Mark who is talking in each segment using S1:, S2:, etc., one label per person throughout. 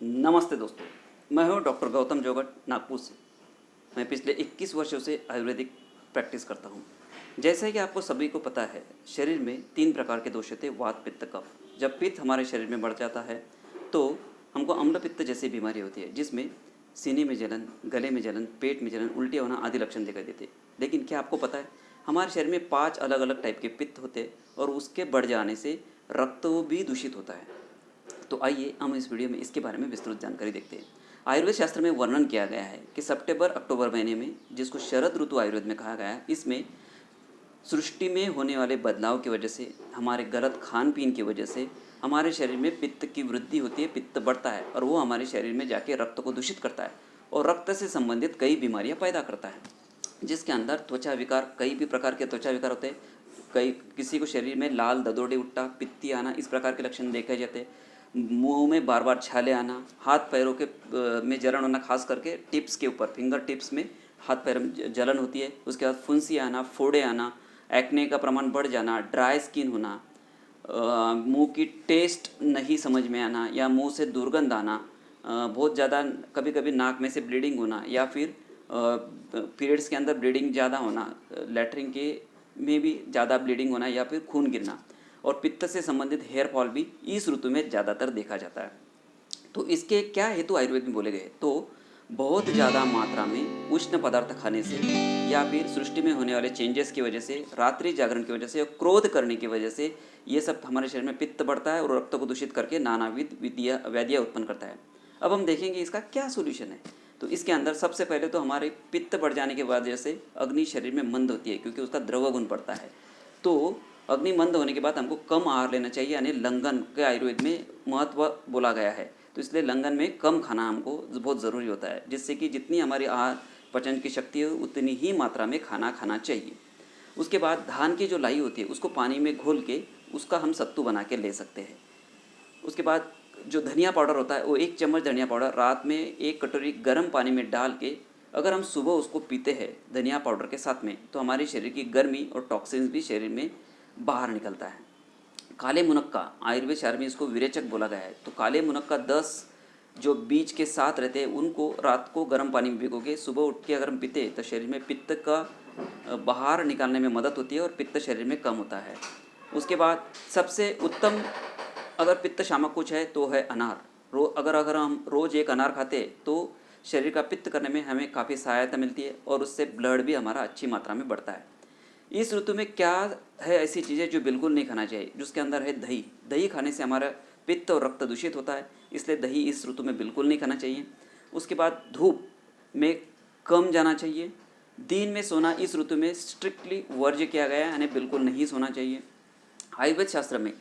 S1: नमस्ते दोस्तों, मैं हूं डॉक्टर गौतम जोगट नागपुर से। मैं पिछले 21 वर्षों से आयुर्वेदिक प्रैक्टिस करता हूं। जैसे कि आपको सभी को पता है, शरीर में 3 प्रकार के दोष होते हैं, वात, पित्त, कफ। जब पित्त हमारे शरीर में बढ़ जाता है तो हमको अम्ल पित्त जैसी बीमारी होती है, जिसमें सीने में जलन, गले में जलन, पेट में जलन, उल्टी होना आदि लक्षण दिखाई देते हैं। लेकिन क्या आपको पता है, हमारे शरीर में 5 अलग अलग टाइप के पित्त होते हैं और उसके बढ़ जाने से रक्त भी दूषित होता है। तो आइए हम इस वीडियो में इसके बारे में विस्तृत जानकारी देखते हैं। आयुर्वेद शास्त्र में वर्णन किया गया है कि सितंबर अक्टूबर महीने में, जिसको शरद ऋतु आयुर्वेद में कहा गया है, इसमें सृष्टि में होने वाले बदलाव की वजह से, हमारे गलत खान पीन की वजह से हमारे शरीर में पित्त की वृद्धि होती है, पित्त बढ़ता है और वो हमारे शरीर में जाके रक्त को दूषित करता है और रक्त से संबंधित कई बीमारियां पैदा करता है, जिसके अंदर त्वचा विकार, कई भी प्रकार के त्वचा विकार होते हैं। किसी को शरीर में लाल ददोड़े उठना, पित्ती आना, इस प्रकार के लक्षण देखे जाते हैं। मुंह में बार बार छाले आना, हाथ पैरों के में जलन होना, खास करके टिप्स के ऊपर, फिंगर टिप्स में हाथ पैर में जलन होती है। उसके बाद फुंसी आना, फोड़े आना, एक्ने का प्रमाण बढ़ जाना, ड्राई स्किन होना, मुंह की टेस्ट नहीं समझ में आना या मुंह से दुर्गंध आना, बहुत ज़्यादा कभी कभी नाक में से ब्लीडिंग होना या फिर पीरियड्स के अंदर ब्लीडिंग ज़्यादा होना, लैट्रिन के में भी ज़्यादा ब्लीडिंग होना या फिर खून गिरना, और पित्त से संबंधित हेयर फॉल भी इस ऋतु में ज़्यादातर देखा जाता है। तो इसके क्या हेतु आयुर्वेद में बोले गए, तो बहुत ज़्यादा मात्रा में उष्ण पदार्थ खाने से या फिर सृष्टि में होने वाले चेंजेस की वजह से, रात्रि जागरण की वजह से, क्रोध करने की वजह से ये सब हमारे शरीर में पित्त बढ़ता है और रक्त को दूषित करके नानाविध व्याधियाँ उत्पन्न करता है। अब हम देखेंगे इसका क्या सोल्यूशन है। तो इसके अंदर सबसे पहले तो हमारे पित्त बढ़ जाने की वजह से अग्नि शरीर में मंद होती है, क्योंकि उसका द्रव गुण बढ़ता है। तो अग्नि मंद होने के बाद हमको कम आहार लेना चाहिए, यानी लंघन के आयुर्वेद में महत्व बोला गया है। तो इसलिए लंघन में कम खाना हमको बहुत ज़रूरी होता है, जिससे कि जितनी हमारी आहार पचन की शक्ति है उतनी ही मात्रा में खाना खाना चाहिए। उसके बाद धान की जो लाई होती है उसको पानी में घोल के उसका हम सत्तू बना के ले सकते हैं। उसके बाद जो धनिया पाउडर होता है, वो 1 चम्मच धनिया पाउडर रात में 1 कटोरी गर्म पानी में डाल के अगर हम सुबह उसको पीते हैं धनिया पाउडर के साथ में, तो हमारे शरीर की गर्मी और टॉक्सिन्स भी शरीर में बाहर निकलता है। काले मुनक्का, आयुर्वेद शास्त्र में इसको विरेचक बोला गया है। तो काले मुनक्का 10 जो बीज के साथ रहते हैं उनको रात को गर्म पानी में भिगो के सुबह उठ के अगर हम पीते तो शरीर में पित्त का बाहर निकालने में मदद होती है और पित्त शरीर में कम होता है। उसके बाद सबसे उत्तम अगर पित्त शामक कुछ है तो है अनार। अगर हम रोज़ 1 अनार खाते तो शरीर का पित्त करने में हमें काफ़ी सहायता मिलती है और उससे ब्लड भी हमारा अच्छी मात्रा में बढ़ता है। इस ऋतु में क्या है ऐसी चीज़ें जो बिल्कुल नहीं खाना चाहिए, जिसके अंदर है दही। दही खाने से हमारा पित्त और रक्त दूषित होता है, इसलिए दही इस ऋतु में बिल्कुल नहीं खाना चाहिए। उसके बाद धूप में कम जाना चाहिए। दिन में सोना इस ऋतु में स्ट्रिक्टली वर्ज्य किया गया है, यानी बिल्कुल नहीं सोना चाहिए। आयुर्वेद शास्त्र में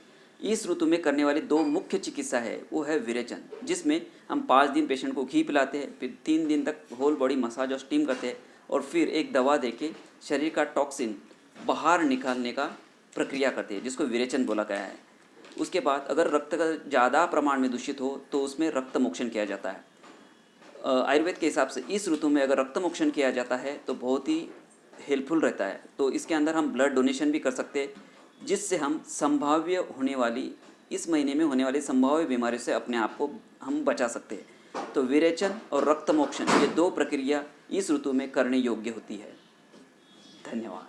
S1: इस ऋतु में करने वाली 2 मुख्य चिकित्सा है, वो है विरेचन, जिसमें हम 5 दिन पेशेंट को घी पिलाते हैं, फिर 3 दिन तक होल बॉडी मसाज और स्टीम करते हैं और फिर एक दवा देके शरीर का टॉक्सिन बाहर निकालने का प्रक्रिया करते हैं, जिसको विरेचन बोला गया है। उसके बाद अगर रक्त का ज़्यादा प्रमाण में दूषित हो तो उसमें रक्त मोक्षण किया जाता है। आयुर्वेद के हिसाब से इस ऋतु में अगर रक्त मोक्षण किया जाता है तो बहुत ही हेल्पफुल रहता है। तो इसके अंदर हम ब्लड डोनेशन भी कर सकते हैं, जिससे हम संभाव्य होने वाली, इस महीने में होने वाली संभाव्य बीमारी से अपने आप को हम बचा सकते हैं। तो विरेचन और रक्त मोक्षण, ये 2 प्रक्रिया इस ऋतु में करने योग्य होती है। धन्यवाद।